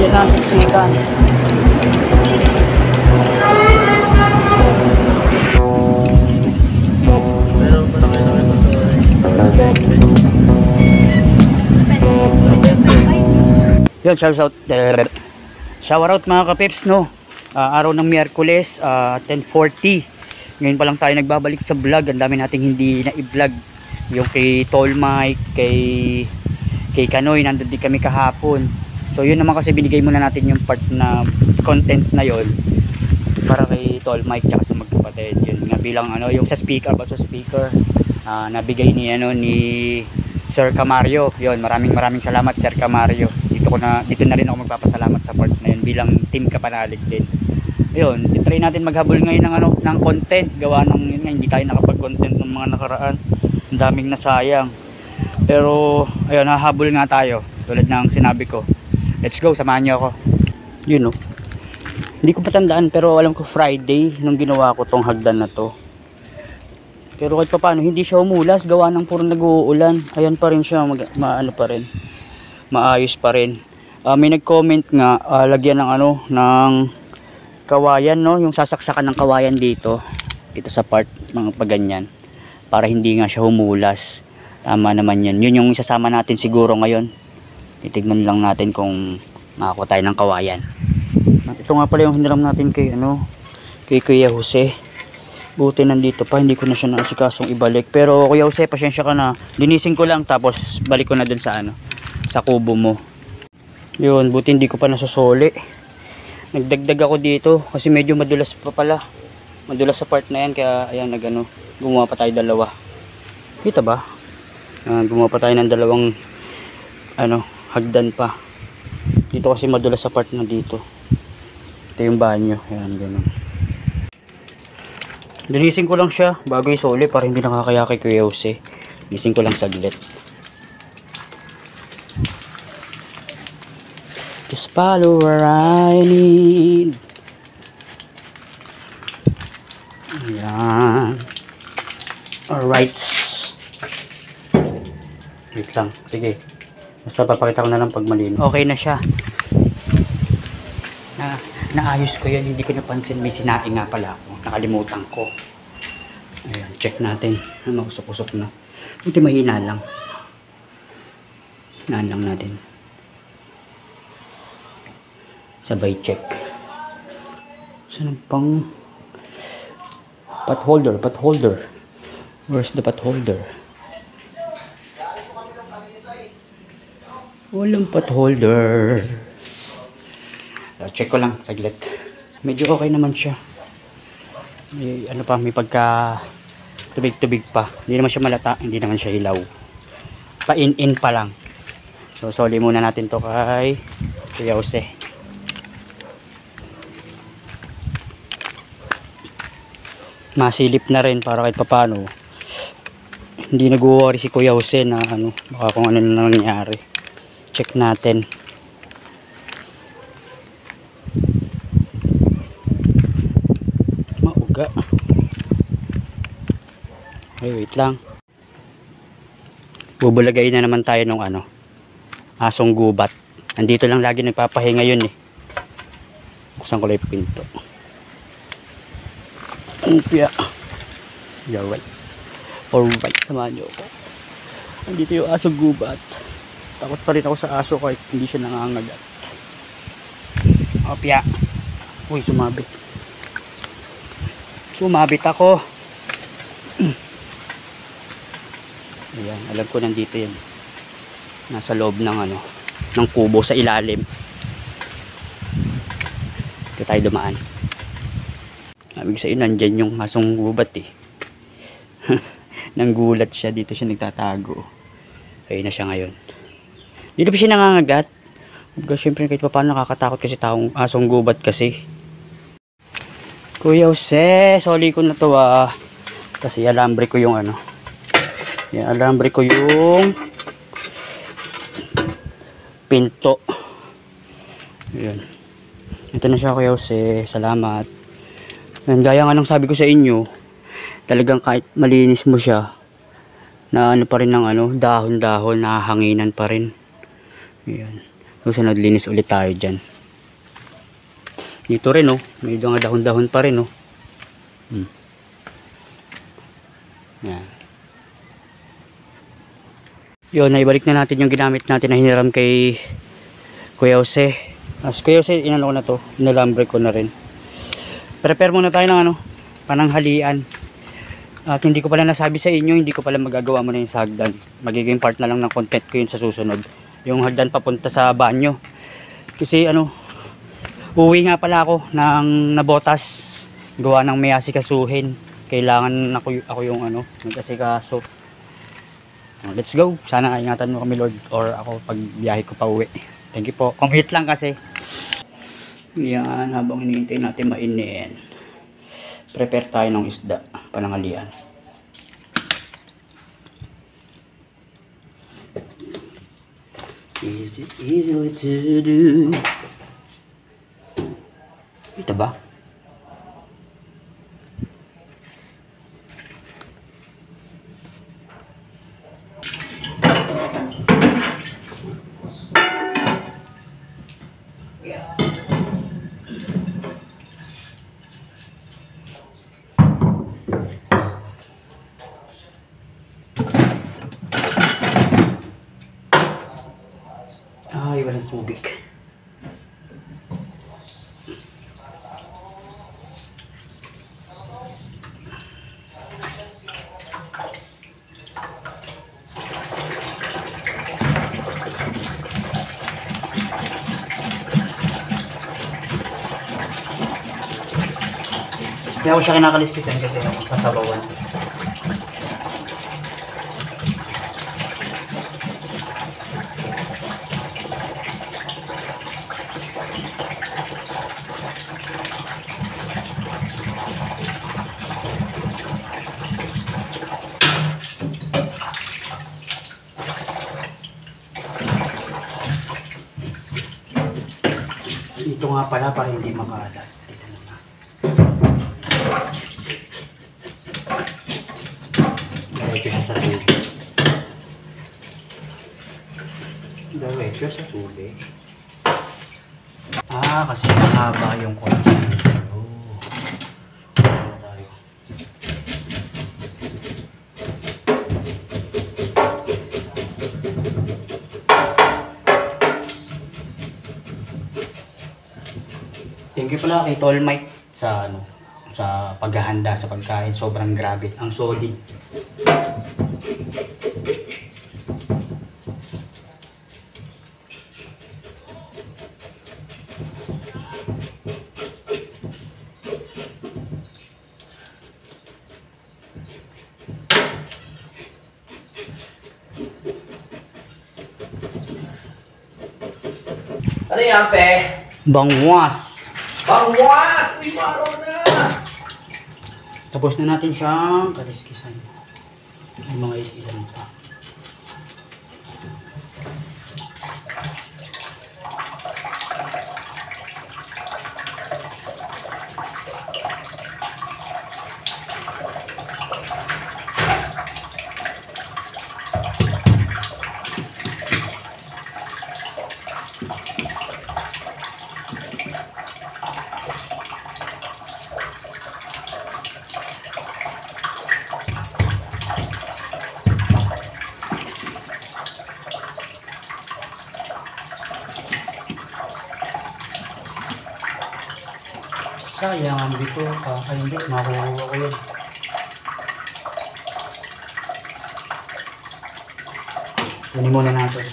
Yan na ang siksikan. Yun, shout out mga kapips, no. Araw ng Miyerkules, 10:40. Ngayon pa lang tayo nagbabalik sa vlog. Ang dami nating hindi na i-vlog. Yung kay Tall Mike, kay Kanoy, nandun din kami kahapon. So yun naman kasi binigay muna natin yung part na content na yon para kay Tall Mike tsaka sa magkapatid. Yun nga bilang ano, yung sa speaker, nabigay ni Sir Camario. Yun, maraming salamat Sir Camario. Dito na rin ako magpapasalamat sa part na yun bilang team Kapanalig din. Ayun, try natin maghabol ngayon ng content. Gawa ng yun nga, hindi tayo nakapag-content ng mga nakaraan. Ang daming nasayang. Pero ayun, hahabol nga tayo. Tulad ng sinabi ko. Let's go, samahan niyo ako. Yun, no. Hindi ko patandaan pero alam ko Friday nung ginawa ko tong hagdan na to. Pero kahit paano hindi siya umulas, gawa ng puro nag-uulan. Ayan pa rin siya, maayos pa rin. May nag-comment nga, lagyan ng kawayan, no, yung sasaksakan ng kawayan dito sa part mga paganyan para hindi nga siya humulas. Tama naman yun yung isasama natin siguro ngayon. Titignan lang natin kung makakuha tayo ng kawayan. Ito nga pala yung hiniram natin kay Kuya Jose. Buti nandito pa, hindi ko na siya naasikasong ibalik. Pero Kuya Jose, pasensya ka na, linisin ko lang tapos balik ko na dun sa sa kubo mo. Yun, buti hindi ko pa nasusuli. Nagdagdag ako dito kasi medyo madulas pa pala. Madulas sa part na yan, kaya ayan gumawa pa tayo dalawa. Kita ba? Gumawa pa tayo ng dalawang hagdan pa. Dito kasi madulas sa part na dito. Ito yung banyo. Ayan, ganun. Linisin ko lang siya bago isuli para hindi nakakaya kay Kuya Jose. Linisin ko lang saglit. Just follow where I need. Ayan. Alright. Wait lang. Sige. Basta papakita ko na lang pag malino. Okay na siya. Naayos ko yan. Hindi ko napansin. May sinaing nga pala ako. Nakalimutan ko. Ayan. Check natin. Usok-usok na. Buti mahina lang. Hinaan lang natin. Sabay check. Saan pang pot holder? Where's the pot holder? Walang pot holder. Check ko lang saglit. Medyo okay naman siya. May pagka tubig-tubig pa. Hindi naman siya malata, hindi naman siya hilaw. Pa-in pa lang. So soli muna natin to kay Kuya Jose. Masilip na rin para kahit papano hindi nag-worry si Kuya Jose na baka kung ano na nangyari. Check natin. Mauga. Ay, wait lang. Bubulagay na naman tayo ng asong gubat. Andito lang lagi nagpapahinga yun eh. Buksan ko lang yung pinto. Yeah. Alright, samahan nyo ako. Andito yung asong gubat. Takot pa rin ako sa aso kahit hindi siya nangangagat. Opya. Uy, sumabit. Sumabit ako. Ayan, alam ko nandito yan. Nasa loob ng ng kubo sa ilalim. Dito tayo dumaan. Ibig sabihin nandyan yung asong gubat eh. Nanggulat siya, dito siya nagtatago. Ayun na siya ngayon. Dito pa siya nangangagat. Siyempre kahit pa paano nakakatakot kasi asong gubat kasi. Kuya Jose, soli ko na to kasi alambre ko yung alambre ko yung pinto. Ayun. Ito na siya Kuya Jose, salamat. Gaya nga ng sabi ko sa inyo, talagang kahit malinis mo siya, na pa rin ng dahon-dahon, nahanginan pa rin. Ayan. Susunod linis ulit tayo dyan. Dito rin oh, may mga dahon-dahon pa rin oh. Yan. Yun, naibalik na natin yung ginamit natin na hiniram kay Kuya Jose. As Kuya Jose, inano ko na to, inalambre ko na rin. Prepare muna tayo ng ano, pananghalian. At hindi ko pala nasabi sa inyo, hindi ko pala magagawa muna yung sa hagdan. Magiging part na lang ng content ko yun sa susunod. Yung hagdan papunta sa banyo. Kasi ano, uwi nga pala ako ng nabotas. Gawa ng may asikasuhin. Kailangan ako yung ano, nag-asikaso. Let's go. Sana ingatan mo kami Lord or ako pag biyahe ko pa uwi. Thank you po. Complete lang kasi. Yan, habang hinihintay natin mainin. Prepare tayo ng isda, pananghalian. Is it easy to do? Ito ba? Ay, walang tubig. Kaya ako siya kinakaliskisan kasi kasabawan. Ito nga pala para hindi makalat. Ito muna. Diretso siya sa tubig. Diretso sa tubig. Kasi mahaba yung konti. Thank you pala kay Tall Mike sa ano, sa paghahanda sa pagkain. Sobrang grabe, ang solid. Ano yan, pe? Bangwas. Bangwas! Uy, maro na! Tapos na natin siyang kaliskisan. May mga ilan pa. Sayang ang dito, kaya hindi, makuha ko yun. Kunin muna natin.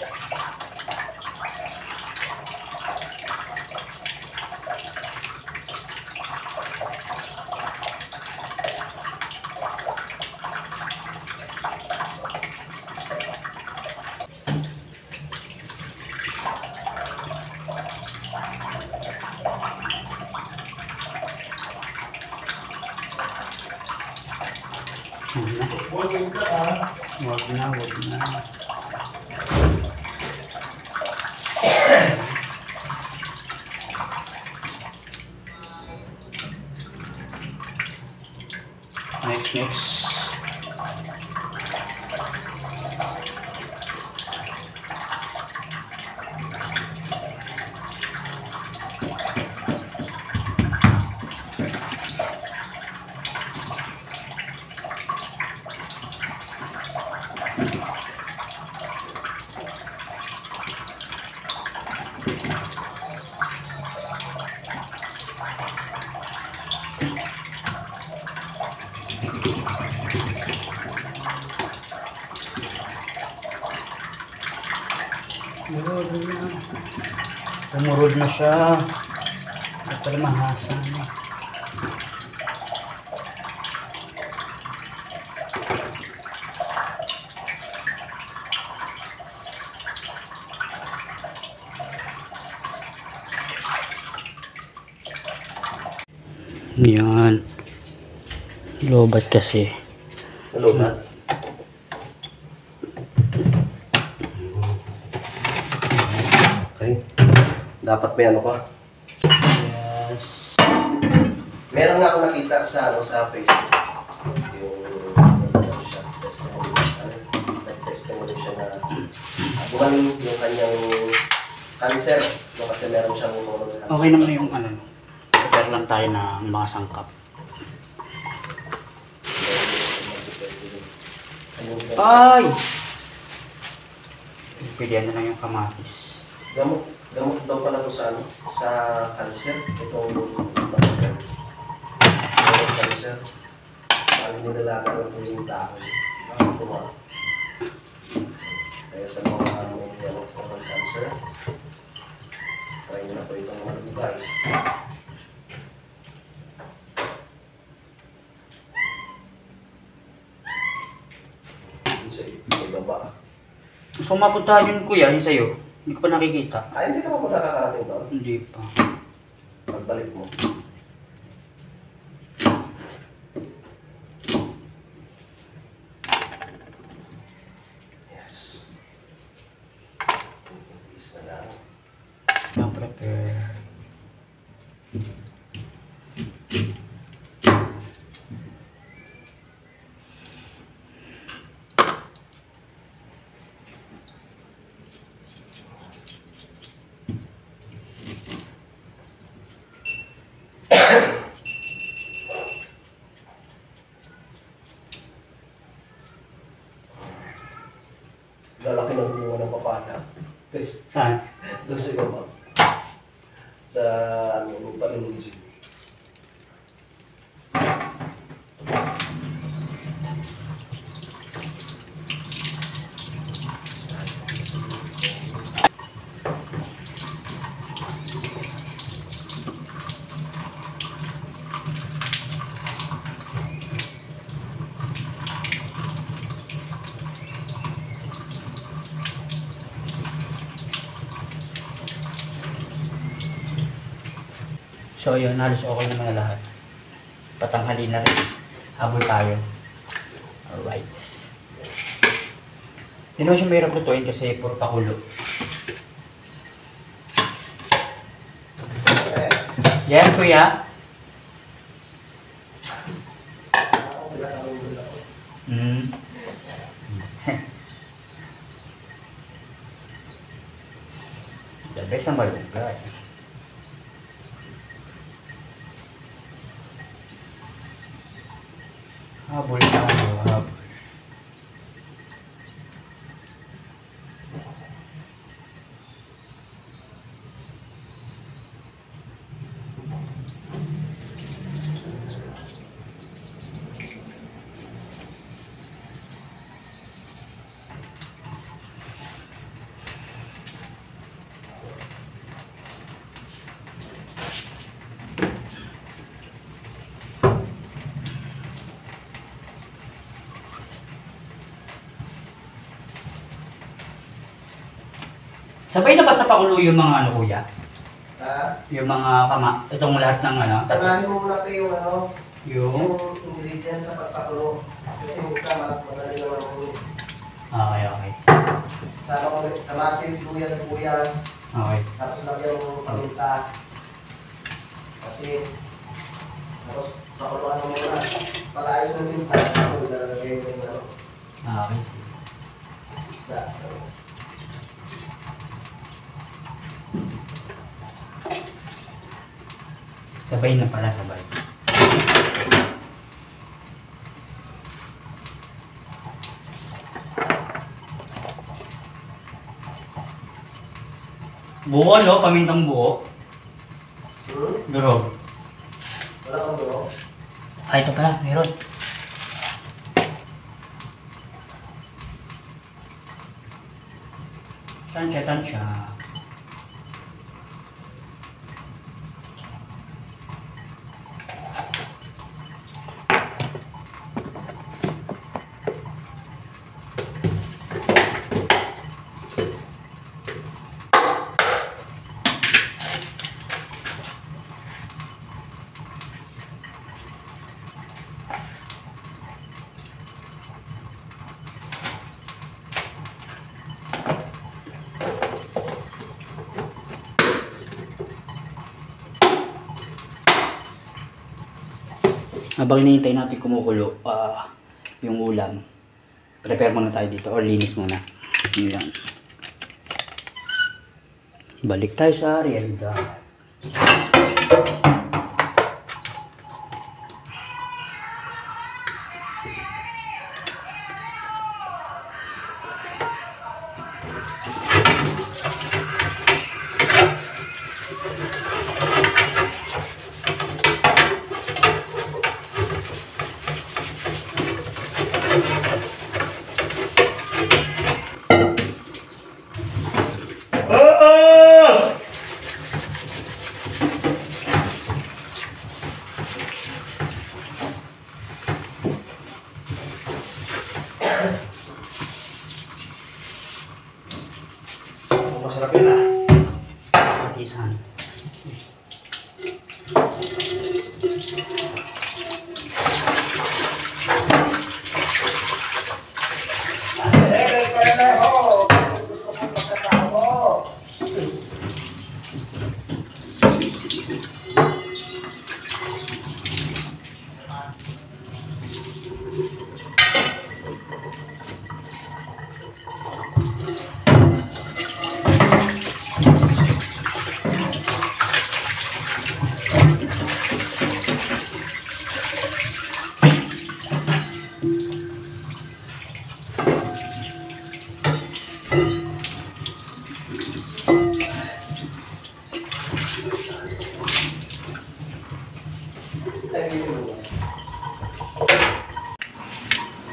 Wag na. Next. Umurod na siya. Ito pala mahasa na. Yan. Lobat kasi. Lobat? Okay. Dapat may ano ka? Yes. Meron nga ako nakita sa Facebook. Yung siya, testimony siya na gumaling yung kanyang cancer. No, kasi meron siyang Okay naman yung ano. Prepare lang tayo ng mga sangkap. Ay! Pwede na lang yung kamatis. Gamot daw pala to sa ano? Sa cancer. Itong cancer. Paano nilalaga ng yung dahon. Ito nga. Kaya sa mga may gamot po ng cancer, try nyo na po itong malugay. Sa ibaba. Gusto ko mapuntahan yun kuya, yun sa'yo. Hindi ko pa nakikita. Ay, hindi ka pa nakakarating doon. Hindi pa. Pagbalik mo. Yes. Is na lang. Yung prepare. Lalaki ng bunga ng papaya. Guys, Saan? doon sa ibaba. Sa ano, palunod. So yun, halos okay naman na lahat. Patanghali na rin. Habol tayo. Alright. Hindi naman siya mahirap lutuin kasi puro pakulo. Yes, kuya? Hmm. The best ang malunggay. Habol tayo, habol. Sabay na ba sa pakulo yung mga ano kuya? Ha? Yung mga itong lahat ng ano? Tanahin mo muna kayo yung ano, Yung... yung ingredients sa pagpakulo. Kasi yung isa, mas madali naman ang Okay, okay. sama ko ulit, kamatis, sibuyas, Okay. tapos lagyan mo paminta. Kasi, tapos pakuluan mo muna. Pag-ayos ng minta, tapos ilalagay mo yung ano, Okay. isda. Sabay na pala, sabay. Buo, no? Pamintang buo. Durog. Wala kang bro. Ah, ito pala. Meron. Tansya, tansya. Habang hinihintay natin kumukulo yung ulam, prepare muna tayo dito or linis muna. Yun lang. Balik tayo sa realidad. Masarap yun ah. Patisan.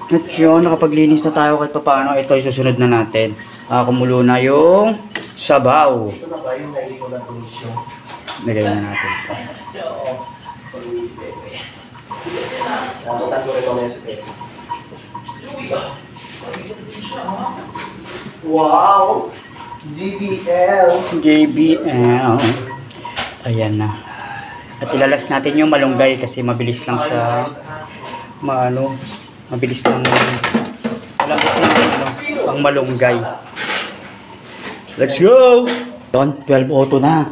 At yun, nakapaglinis na tayo kahit paano. Ito ay susunod na natin. Kumulo na yung sabaw. Ito na ba yung naili ko na tunisyo? Nagay na natin. Namutan ko rin mamaya sa Pepe. Wow! GBL! JBL. Ayan na. At ilalas natin yung malunggay kasi mabilis lang siya mabilis lang malambot lang pang malunggay. Let's go! 12:02 na.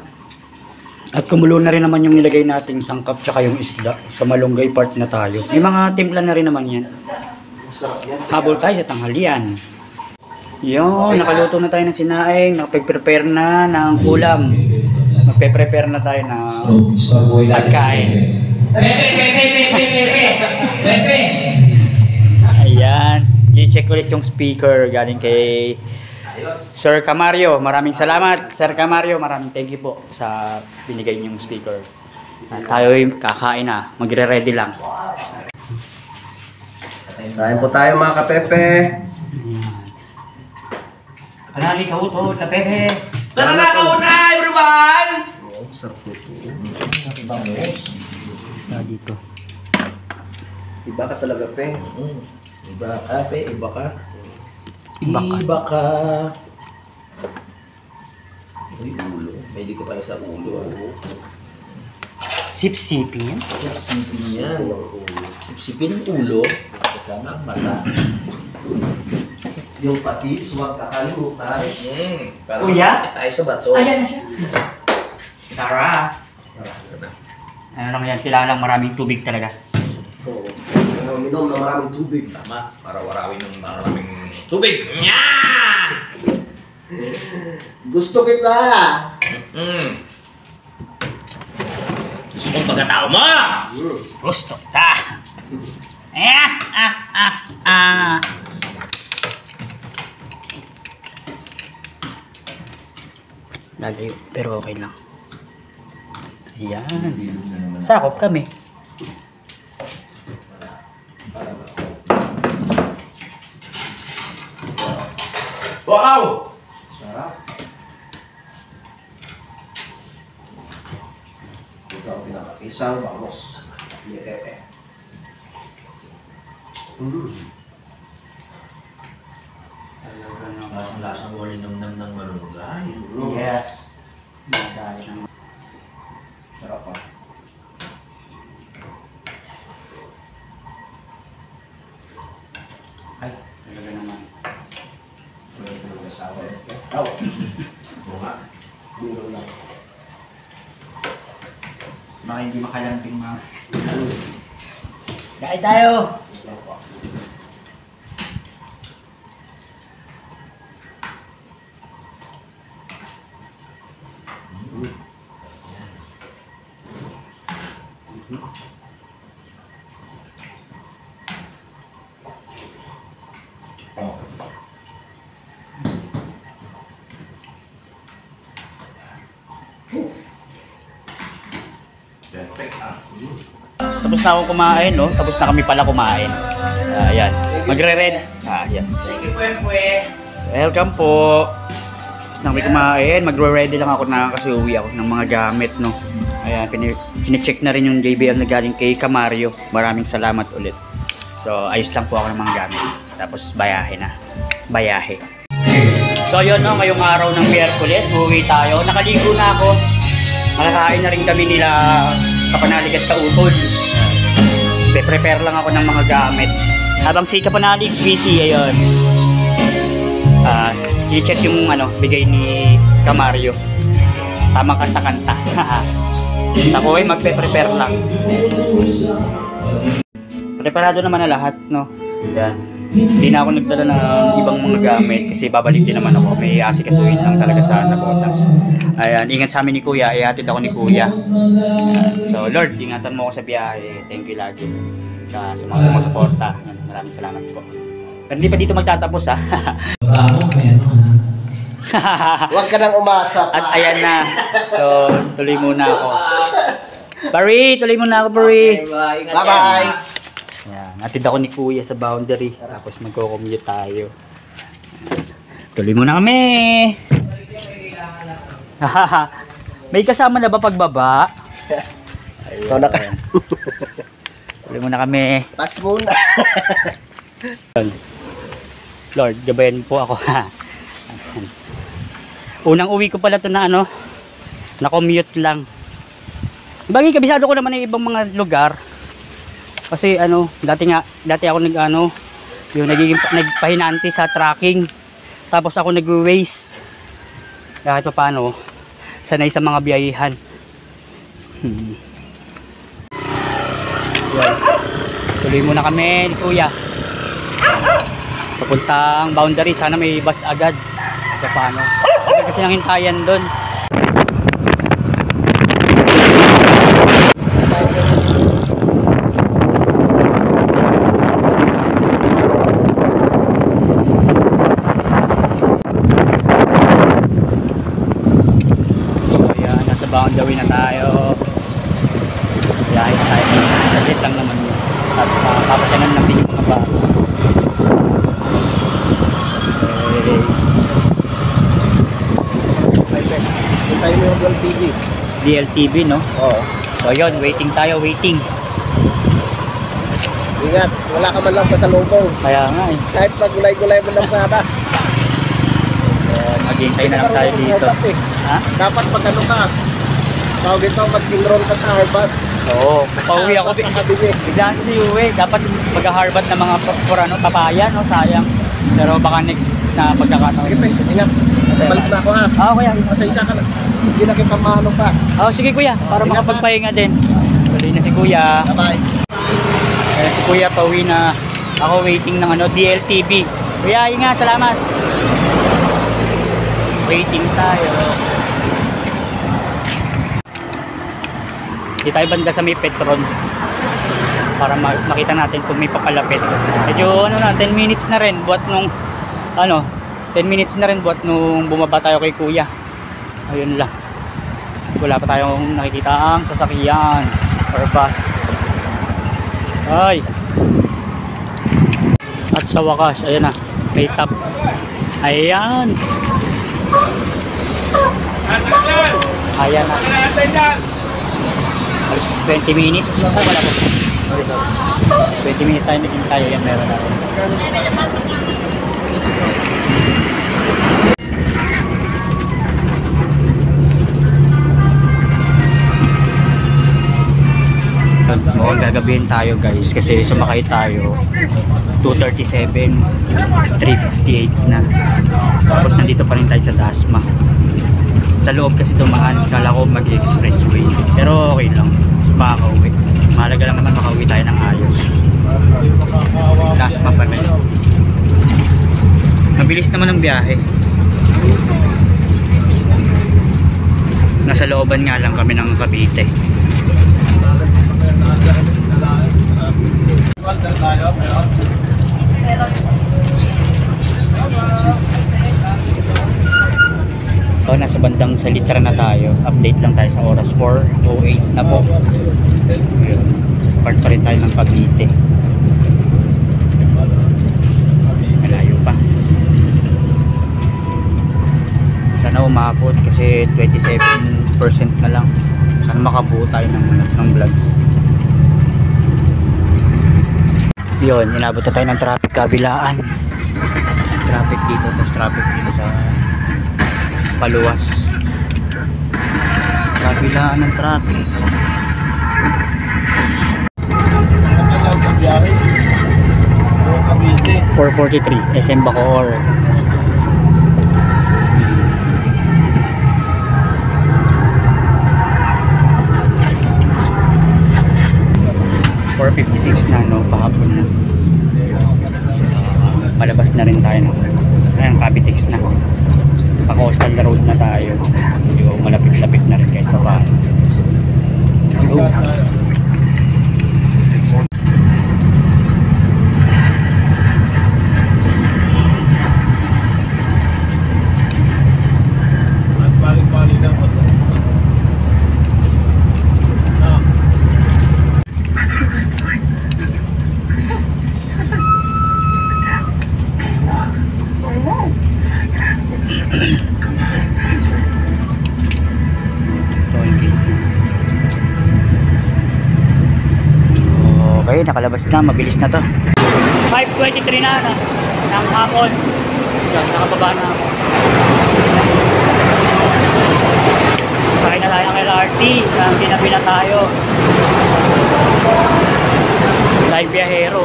At kumulo na rin naman yung nilagay nating sangkap tsaka yung isda. Sa malunggay part na tayo. May mga timpla na rin naman yan. Habol tayo sa tanghalian. Yun, nakaluto na tayo ng sinaing. Nakapag-prepare na ng ulam. Magpe-prepare na tayo ng pagkain. Pepe! Ayan. I-check ulit yung speaker galing kay Sir Camario. Maraming salamat, Sir Camario. Maraming thank you po sa binigay niyong speaker. Tayo'y kakain na. Magre-ready lang. Kain po tayo mga kapepe. Kanali ka uto, kapepe. Tara na kauna, everyone! Oh, sarap po ito. Vamos. Dito. Iba ka talaga, pe. Iba ka, pe. Iba ka. Iba ka. Iba ka. Uy, ulo. Pwede ko pala sa ulo. Sip-sipin. Sipsipin yan. Sipsipin ang ulo. Kasama ang mata. Yung patis, huwag kakalimutan. Kuya? Tayo sa bato. Ayan na siya. Tara. Ano lang yan, kailangan lang maraming tubig talaga. Oo. Minom na maraming tubig. Tama. Para warawin ng maraming tubig. Yan! Gusto kita! Gusto kong pagkatao mo! Gusto ka. Lalayo, pero okay lang. Ayan. Sakop kami. Wow! Sarap. Ito ang pinaka-isang vamos. Yetepe. Lasang-lasang wali namnam ng malunggay. Yes. Madali naman. Sarap pa. Ay, talaga naman. Pwede ko ng asawa eh. Oo nga. Biro lang. Baka hindi makalamping mga. Kain tayo! Ito lang po. Oh. Perfect ah. Tapos na ako kumain, no? Tapos na kami pala kumain. Ayan. Magre-red. Ayan. Thank you, Pwepwe. Welcome po. Tapos na kami kumain. Magre-ready lang ako na kasi uwi ako ng mga gamit, no? Ayan. Pine-check na rin yung JBL na galing kay Camario. Maraming salamat ulit. So, ayos lang po ako ng mga gamit. Tapos, bayahe na. Bayahe. So, yun, no? Ngayong araw ng Miyerkules, uwi tayo. Nakaligo na ako. Makakain na rin kami nila Kapanalig at Kautol. Prepare lang ako ng mga gamit. Habang si Kapanalig busy, ayun. I-check yung bigay ni Camario. Tamang kanta-kanta. Ako ay magpe-prepare lang. Preparado naman na lahat, no? Yan. Hindi na ako nagdala ng ibang mga gamit kasi babalik din naman ako. May asikasuhin lang talaga sa Nabotas. Ayan, ingat sa amin ni Kuya. Ihatid ako ni Kuya. Ayan. So, Lord, ingatan mo ako sa biyahe. Thank you lagi. Sa mga sumusuporta. Maraming salamat po. Pero hindi pa dito magtatapos, ha? Huwag ka nang umasa pa. At ayan na. So, tuloy muna ako. Pari, tuloy muna ako, Pari. Bye-bye. Ayan, atid ako ni Kuya sa boundary. Tapos magko-commute tayo. Tuloy muna kami. May kasama na ba pagbaba? Ikaw na ka. Tuloy muna kami. Pass muna. Lord, gabayan po ako. Unang uwi ko pala to na na commute lang. Bagay kabisado ko naman ng ibang mga lugar. Kasi dati ako yung nagpahinanti sa tracking. Tapos ako nag-waste. Kahit pa paano, sanay sa mga biyahihan. Yan. Tuloy muna kami ni Kuya. Papuntang boundary, sana may bus agad. Kahit pa paano. Kasi nang hintayan doon. Boundary na tayo. Biyahe na tayo. Saglit lang naman yun. Tapos papasyanan natin yung mga bata. Okay. Tayo mo yung DLTV. DLTV, no? Oo. So yun, waiting tayo, waiting. Ingat, wala ka man lang pa sa lubong. Kaya nga eh. Kahit magulay-gulay mo lang sana. Maghintay na lang tayo dito. Ha? Dapat pag ka, tawag ito, mag-enroll ka sa Harvard. Oo, pauwi ako. Nakabili. Biglaan kasi uwi. Dapat mag-Harvard ng mga papaya, no? Sayang. Pero baka next na pagkakataon. Sige, ingat. Balik na ako ha. Kuya. Pasensya ka na. Hindi na kita maano pa. Sige kuya, para makapagpahinga din. Tuloy na si kuya. Bye-bye. Si kuya pauwi na. Ako waiting ng DLTV. Kuya, ingat. Salamat. Waiting tayo. Di tayo banda sa may Petron para makita natin kung may papalapit. Medyo 10 minutes na rin buat nung 10 minutes na rin buat nung bumaba tayo kay Kuya. Ayun lang. Wala pa tayong nakikita ang sasakyan or bus. Ay. At sa wakas, ayan na. May top. Ayan. Ayan na. Alas 20 minutes. Wala po. Sorry. 20 minutes tayo naghintay. Ayan, meron na. Mukhang gagabihin tayo guys kasi sumakay tayo 2:37, 3:58 na. Tapos nandito pa rin tayo sa Dasma. Sa loob kasi dumaan, kala ko mag-expressway. Pero okay lang, mas makakauwi. Mahalaga lang naman makauwi tayo ng ayos. Dasma pa rin. Mabilis naman ang biyahe. Nasa looban nga lang kami ng Cavite. Nasa bandang Salitra na tayo. Update lang tayo sa oras 4:08 na po. Part pa rin tayo ng Cavite. Malayo pa. Sana umabot kasi 27% na lang. Sana makabuo tayo ng vlogs. Yun, inabot na tayo ng traffic kabilaan. Traffic dito, tapos traffic dito sa Paluwas. Kabilaan ng traffic. 4:43 SM Bacoor. Na no, pahapon na. Palabas na rin tayo ng Cavitex na. Pa-coastal road na tayo. Medyo malapit-lapit na rin kahit pa paano. Let's go. Balik-balik na po. Okay, nakalabas na, mabilis na to. 5:23 na ng hapon. Yan, nakababa na ako. Sakay na tayo ng LRT, tinabi na tayo. Live Viajero.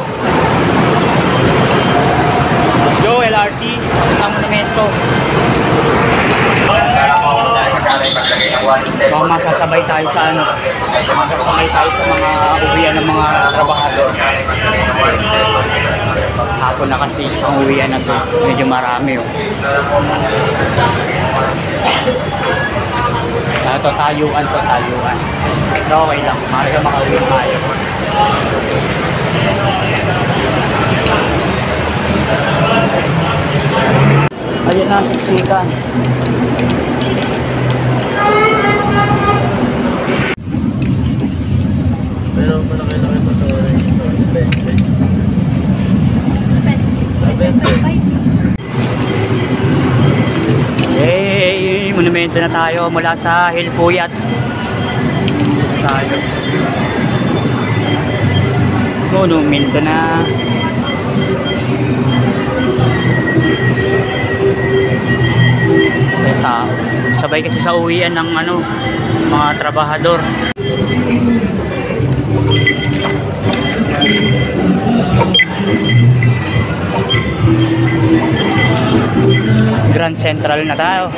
Let's go LRT, sa Monumento. Baka masasabay tayo sa masasabay tayo sa mga uwian ng mga trabahador. Hapon na kasi ang uwian na to, medyo marami oh. Ito tayuan. Pero okay lang, mahalaga makauwi ng ayos. Ayun na, siksikan. Pero malaki sa sorry. Hey, monumento na tayo mula sa Hilpuyat. Monumento na. May tao. Sabay kasi sa uwian ng mga trabahador. Grand Central na tayo.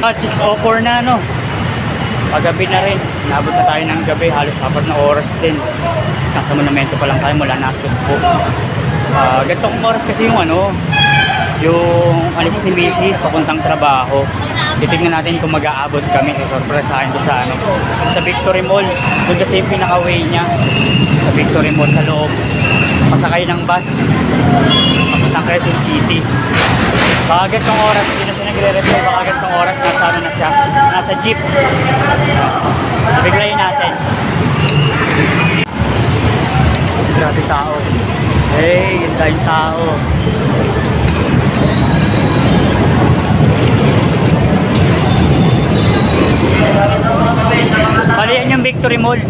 At 6:04 na paggabi na rin. Nabot na tayo ng gabi, halos 4 na oras din. Nasa monumento pa lang tayo mula Nasugpo. Ganitong oras kasi yung yung alis ni Mrs. papuntang trabaho. Titignan natin kung mag-aabot kami. Surpresahin ko sa ano, sa Victory Mall. Doon kasi yung pinaka-way niya. Sa Victory Mall sa loob. Pasakay ng bus. Papuntang Quezon City. Baka gantong oras, hindi na siya nagre-reply. Baka gantong oras, nasa ano na siya. Nasa jeep. Biglayin natin. Grabe tao. Hey, ganda yung tao. Bali yan yung Victory Mall.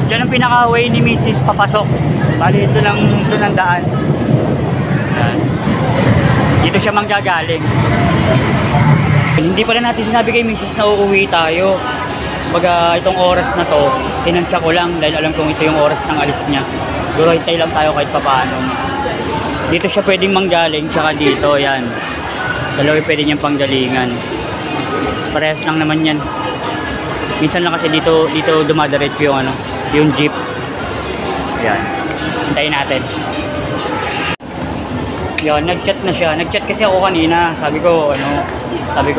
Diyan ang pinaka-way ni Mrs. papasok. Bali ito lang, doon ang daan. Yan. Dito siya manggagaling. Hindi pala natin sinabi kay Mrs. na uuwi tayo. Baga itong oras na to, tinansya ko lang dahil alam kong ito yung oras ng alis niya. Siguro hintay lang tayo kahit papaano. Dito siya pwedeng manggaling, tsaka dito, yan. Dalawa pwede niyang panggalingan. Parehas lang naman yan. Minsan lang kasi dito dumadiretso yung ano, yung jeep. Yan. Hintayin natin. Yan, nag-chat na siya. Nag-chat kasi ako kanina. Sabi ko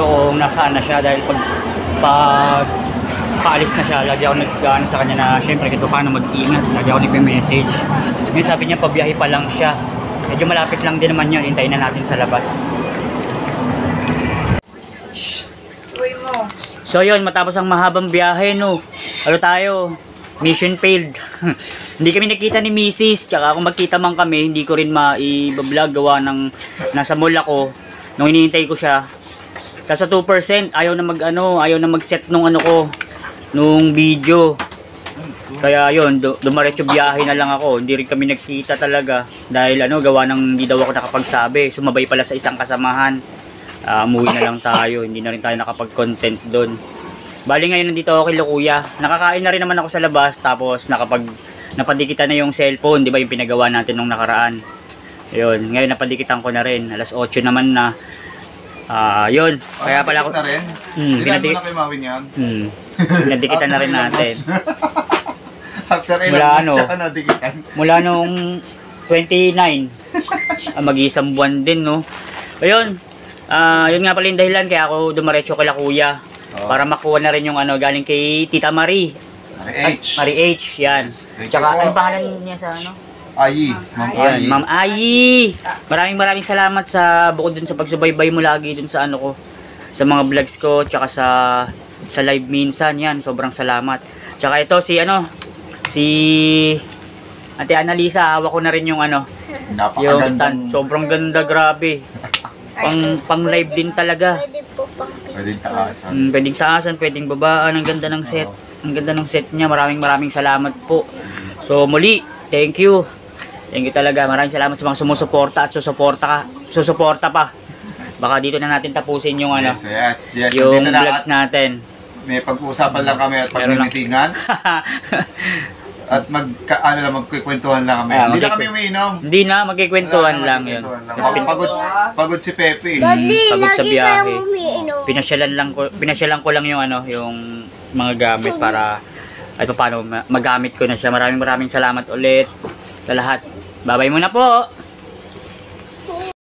kung nasaan na siya dahil pag paalis na siya, lagi ako nag-ano sa kanya na syempre kito paano mag-ingat. Lagi ako nagme-message. Ngayon sabi niya pabiyahe pa lang siya. Medyo malapit lang din naman yun. Hintayin na natin sa labas. So yun, matapos ang mahabang biyahe, no. Ano tayo? Mission failed. Hindi kami nakita ni Mrs. Tsaka kung magkita man kami, hindi ko rin ma-i-vlog gawa ng nasa mall ako. Nung hinihintay ko siya. Kasi 2%, ayaw na mag-set nung ano ko, nung video. Kaya yun, dumaretso biyahe na lang ako. Hindi rin kami nagkita talaga. Dahil gawa ng hindi daw ako nakapagsabi. Sumabay pala sa isang kasamahan. Umuwi na lang tayo, hindi na rin tayo nakapag-content doon. Bali ngayon nandito ako kay Kuya. Nakakain na rin naman ako sa labas, tapos napadikitan na yung cellphone, di ba yung pinagawa natin nung nakaraan. Yun, ngayon napadikitan ko na rin. Alas 8 naman na. Yun, kaya pala ako. Pinadikitan na rin natin. After ilang months siya nadikitan. Mula nung 29. Mag-isang buwan din, no. Ayun. Yun nga pala yung dahilan kaya ako dumaretso kay Kuya. Para makuha na rin yung galing kay Tita Marie. Marie H, yan. Tsaka ano pangalan niya sa ano? Ayi, Ma'am Ayi. Ma'am Ayi. Maraming salamat sa bukod dun sa pagsubaybay mo lagi dun sa ko, sa mga vlogs ko, tsaka sa live minsan, yan. Sobrang salamat. Tsaka ito si Ate Annalisa, hawak ko na rin yung yung stand. Sobrang ganda, grabe. Pang live din talaga. Pwedeng taasan. Pwedeng taasan, pwedeng babaan. Ang ganda ng set. Ang ganda ng set niya. Maraming salamat po. So muli, thank you. Thank you talaga. Maraming salamat sa mga sumusuporta at susuporta pa. Baka dito na natin tapusin yung Yes. yung vlogs natin. May pag-uusapan lang kami at pag-meetingan. At magkikwentuhan lang kami. Hindi na kami umiinom. Hindi na, magkikwentuhan lang yun. Kasi pagod si Pepe. Pagod sa biyahe. Pinasyalan ko lang yung yung mga gamit para ay paano magamit ko na siya. Maraming salamat ulit sa lahat. Bye-bye muna po.